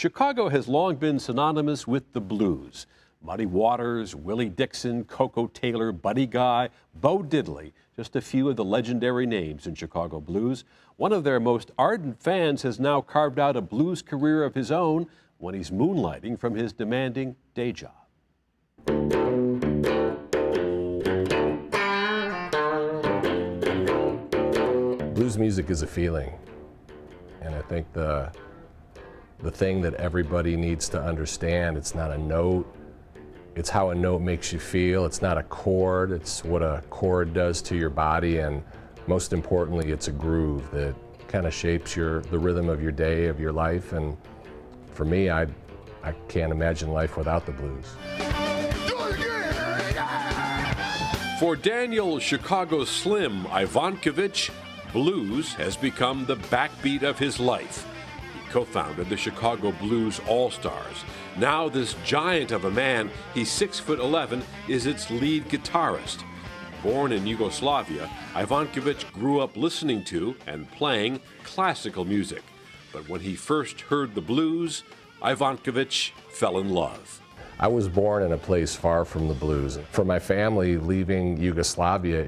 Chicago has long been synonymous with the blues. Muddy Waters, Willie Dixon, Koko Taylor, Buddy Guy, Bo Diddley, just a few of the legendary names in Chicago blues. One of their most ardent fans has now carved out a blues career of his own when he's moonlighting from his demanding day job. Blues music is a feeling, and I think the thing that everybody needs to understand, it's not a note, it's how a note makes you feel. It's not a chord, it's what a chord does to your body, and most importantly, it's a groove that kind of shapes the rhythm of your day, of your life. And for me, I can't imagine life without the blues. For Daniel Chicago Slim Ivankovich, blues has become the backbeat of his life. He co-founded the Chicago Blues All-Stars. Now this giant of a man, he's 6'11", is its lead guitarist. Born in Yugoslavia, Ivankovich grew up listening to and playing classical music. But when he first heard the blues, Ivankovich fell in love. I was born in a place far from the blues. For my family, leaving Yugoslavia,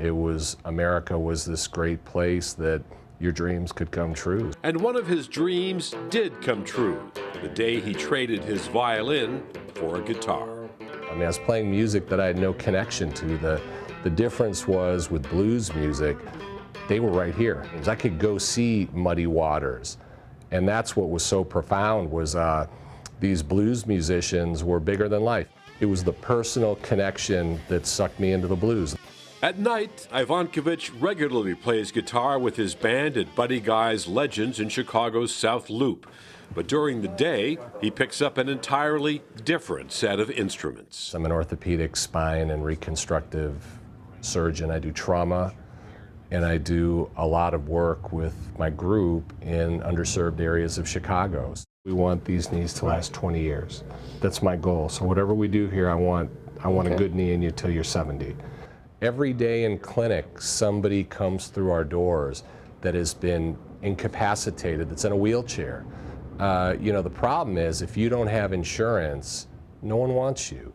America was this great place that your dreams could come true. And one of his dreams did come true, the day he traded his violin for a guitar. I mean, I was playing music that I had no connection to. The difference was with blues music, they were right here. I could go see Muddy Waters, and that's what was so profound was these blues musicians were bigger than life. It was the personal connection that sucked me into the blues. At night, Ivankovich regularly plays guitar with his band at Buddy Guy's Legends in Chicago's South Loop. But during the day, he picks up an entirely different set of instruments. I'm an orthopedic, spine, and reconstructive surgeon. I do trauma, and I do a lot of work with my group in underserved areas of Chicago. We want these knees to last 20 years. That's my goal. So whatever we do here, I want a good knee in you till you're 70. Every day in clinic, somebody comes through our doors that has been incapacitated, that's in a wheelchair. The problem is if you don't have insurance, no one wants you.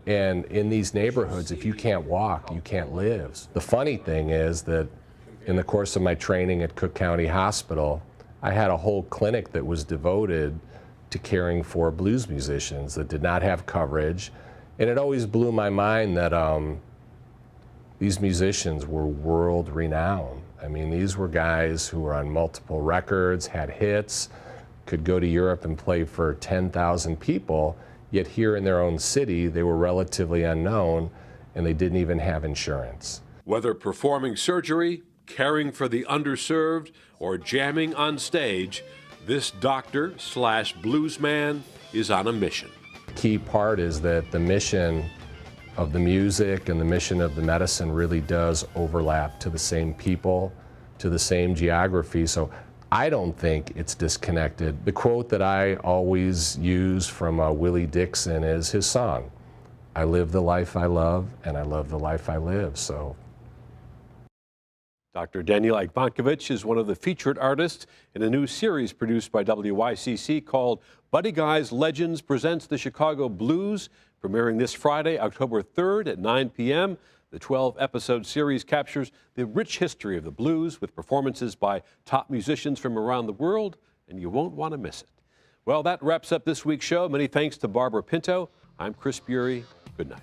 And in these neighborhoods, if you can't walk, you can't live. The funny thing is that in the course of my training at Cook County Hospital, I had a whole clinic that was devoted to caring for blues musicians that did not have coverage. And it always blew my mind that these musicians were world renowned. I mean, these were guys who were on multiple records, had hits, could go to Europe and play for 10,000 people, yet here in their own city, they were relatively unknown and they didn't even have insurance. Whether performing surgery, caring for the underserved, or jamming on stage, this doctor/bluesman is on a mission. The key part is that the mission of the music and the mission of the medicine really does overlap to the same people, to the same geography. So I don't think it's disconnected. The quote that I always use from Willie Dixon is his song, "I live the life I love and I love the life I live." So Dr. Daniel Ivankovich is one of the featured artists in a new series produced by WYCC called Buddy Guy's Legends Presents the Chicago Blues, premiering this Friday, October 3rd at 9 p.m. The 12-episode series captures the rich history of the blues with performances by top musicians from around the world, and you won't want to miss it. Well, that wraps up this week's show. Many thanks to Barbara Pinto. I'm Chris Bury. Good night.